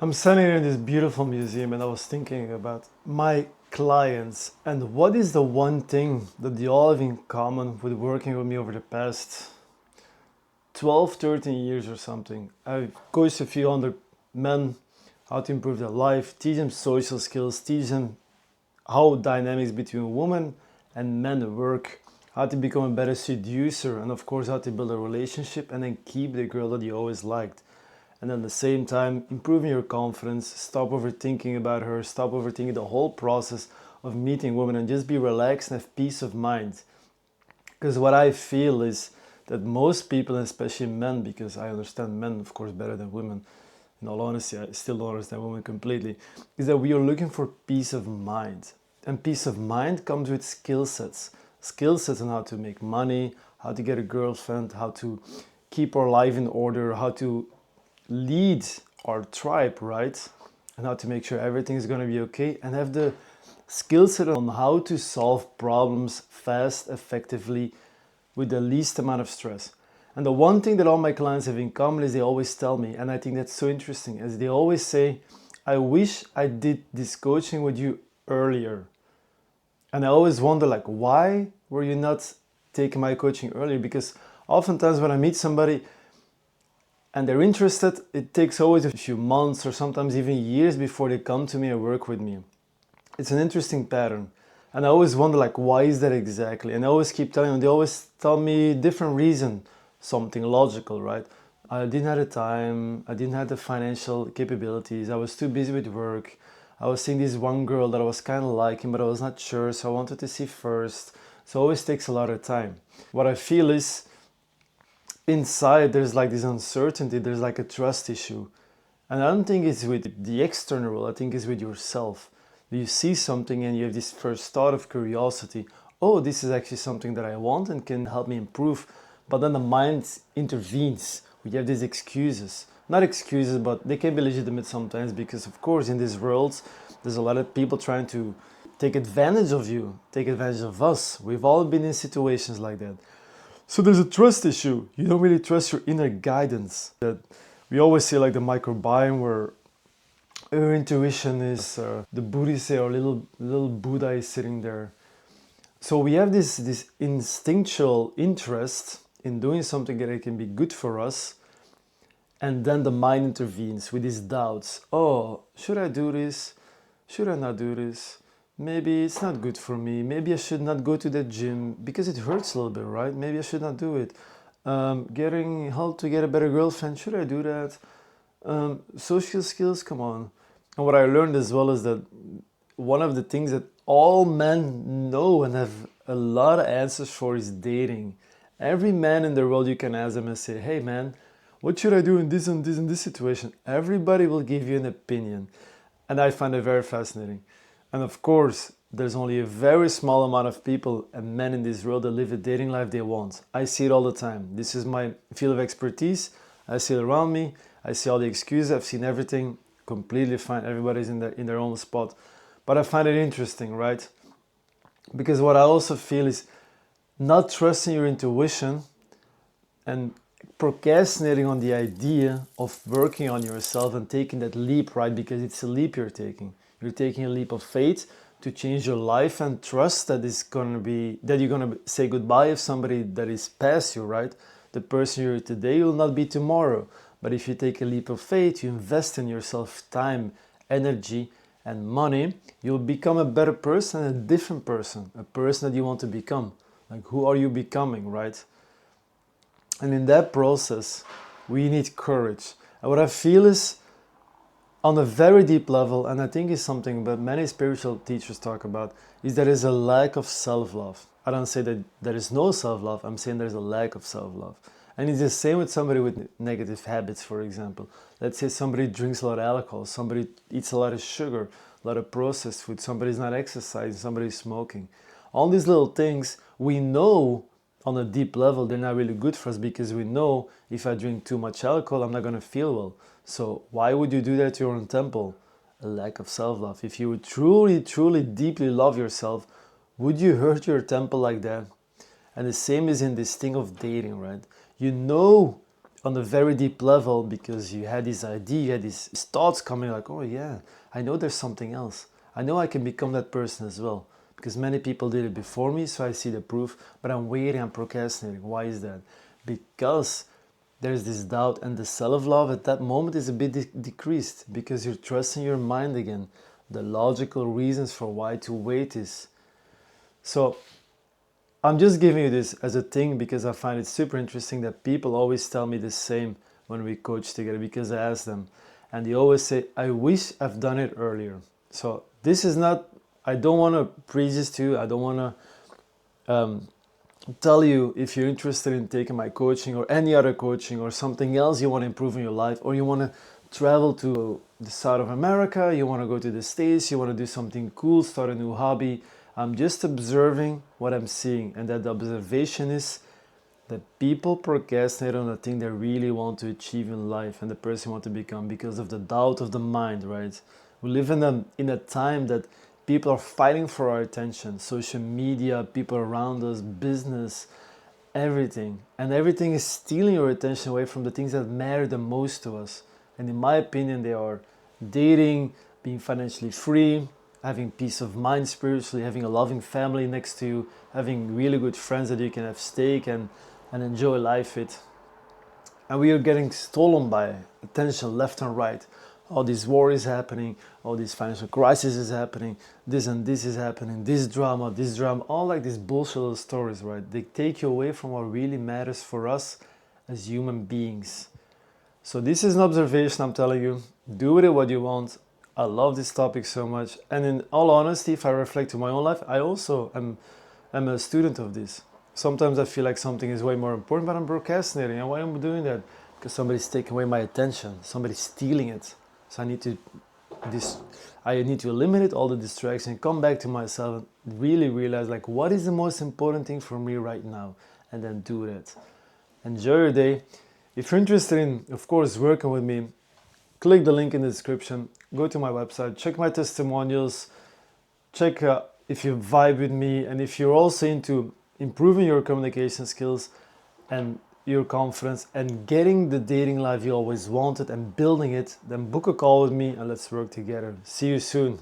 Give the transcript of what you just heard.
I'm standing here in this beautiful museum and I was thinking about my clients and what is the one thing that they all have in common with working with me over the past 12, 13 years or something. I've coached a few hundred men how to improve their life, teach them social skills, teach them how dynamics between women and men work, how to become a better seducer, and of course how to build a relationship and then keep the girl that you always liked. And at the same time, improving your confidence, stop overthinking about her, stop overthinking the whole process of meeting women and just be relaxed and have peace of mind. Because what I feel is that most people, especially men, because I understand men, of course, better than women, in all honesty, I still don't understand women completely, is that we are looking for peace of mind. And peace of mind comes with skill sets. Skill sets on how to make money, how to get a girlfriend, how to keep our life in order, how to lead our tribe, right? And how to make sure everything is going to be okay and have the skill set on how to solve problems fast, effectively, with the least amount of stress. And the one thing that all my clients have in common is they always tell me, and I think that's so interesting, is they always say, I wish I did this coaching with you earlier. And I always wonder, like, why were you not taking my coaching earlier? Because oftentimes when I meet somebody and they're interested, it takes always a few months or sometimes even years before they come to me and work with me. It's an interesting pattern. And I always wonder, like, why is that exactly? And I always keep telling them, they always tell me different reason, something logical, right? I didn't have the time, I didn't have the financial capabilities, I was too busy with work. I was seeing this one girl that I was kind of liking, but I was not sure, so I wanted to see first. So it always takes a lot of time. What I feel is, inside there's like this uncertainty, there's like a trust issue. And I don't think it's with the external world, I think it's with yourself. You see something and you have this first thought of curiosity. Oh, this is actually something that I want and can help me improve. But then the mind intervenes. We have these excuses. Not excuses, but they can be legitimate sometimes because, of course, in this world, there's a lot of people trying to take advantage of you, take advantage of us. We've all been in situations like that. So there's a trust issue. You don't really trust your inner guidance. That we always say, like the microbiome, where our intuition is the Buddhists say our little Buddha is sitting there. So we have this instinctual interest in doing something that can be good for us, and then the mind intervenes with these doubts. Oh, should I do this? Should I not do this? Maybe it's not good for me. Maybe I should not go to the gym because it hurts a little bit, right? Maybe I should not do it. Getting help to get a better girlfriend. Should I do that? Social skills, come on. And what I learned as well is that one of the things that all men know and have a lot of answers for is dating. Every man in the world, you can ask them and say, hey man, what should I do in this and this and this situation? Everybody will give you an opinion. And I find it very fascinating. And of course, there's only a very small amount of people and men in this world that live a dating life they want. I see it all the time. This is my field of expertise. I see it around me. I see all the excuses. I've seen everything. Completely fine. Everybody's in their own spot. But I find it interesting, right? Because what I also feel is not trusting your intuition and procrastinating on the idea of working on yourself and taking that leap, right? Because it's a leap you're taking. You're taking a leap of faith to change your life and trust that you're gonna say goodbye if somebody that is past you, right? The person you're today will not be tomorrow. But if you take a leap of faith, you invest in yourself time, energy, and money, you'll become a better person, a different person, a person that you want to become. Like, who are you becoming, right? And in that process, we need courage. And what I feel is, on a very deep level, and I think is something that many spiritual teachers talk about, is there is a lack of self-love. I don't say that there is no self-love, I'm saying there's a lack of self-love. And it's the same with somebody with negative habits, for example. Let's say somebody drinks a lot of alcohol, somebody eats a lot of sugar, a lot of processed food, somebody's not exercising, somebody's smoking. All these little things, we know on a deep level they're not really good for us because we know if I drink too much alcohol, I'm not going to feel well. So why would you do that to your own temple? A lack of self-love. If you would truly, truly, deeply love yourself, would you hurt your temple like that? And the same is in this thing of dating, right? You know on a very deep level because you had this idea, you had these thoughts coming like, oh yeah, I know there's something else. I know I can become that person as well because many people did it before me, so I see the proof, but I'm waiting, I'm procrastinating. Why is that? Because there's this doubt, and the self-love at that moment is a bit decreased because you're trusting your mind again. The logical reasons for why to wait is so. I'm just giving you this as a thing because I find it super interesting that people always tell me the same when we coach together because I ask them and they always say, I wish I've done it earlier. So this is not, I don't want to preach this to you. I don't want to tell you if you're interested in taking my coaching or any other coaching or something else you want to improve in your life, or you want to travel to the south of America, you want to go to the States, you want to do something cool, start a new hobby. I'm just observing what I'm seeing, and that observation is that people procrastinate on the thing they really want to achieve in life and the person you want to become because of the doubt of the mind, right? We live in a time that people are fighting for our attention. Social media, people around us, business, everything. And everything is stealing your attention away from the things that matter the most to us. And in my opinion, they are dating, being financially free, having peace of mind spiritually, having a loving family next to you, having really good friends that you can have stake and enjoy life with. And we are getting stolen by attention left and right. All this war is happening, all this financial crisis is happening, this and this is happening, this drama, all like these bullshit little stories, right? They take you away from what really matters for us as human beings. So this is an observation I'm telling you. Do with it what you want. I love this topic so much. And in all honesty, if I reflect to my own life, I also am a student of this. Sometimes I feel like something is way more important, but I'm procrastinating. And why am I doing that? Because somebody's taking away my attention. Somebody's stealing it. So I need to eliminate all the distractions, come back to myself, and really realize like what is the most important thing for me right now, and then do that. Enjoy your day. If you're interested in, of course, working with me, click the link in the description. Go to my website, check my testimonials, check if you vibe with me, and if you're also into improving your communication skills and your confidence and getting the dating life you always wanted and building it, then book a call with me and let's work together. See you soon.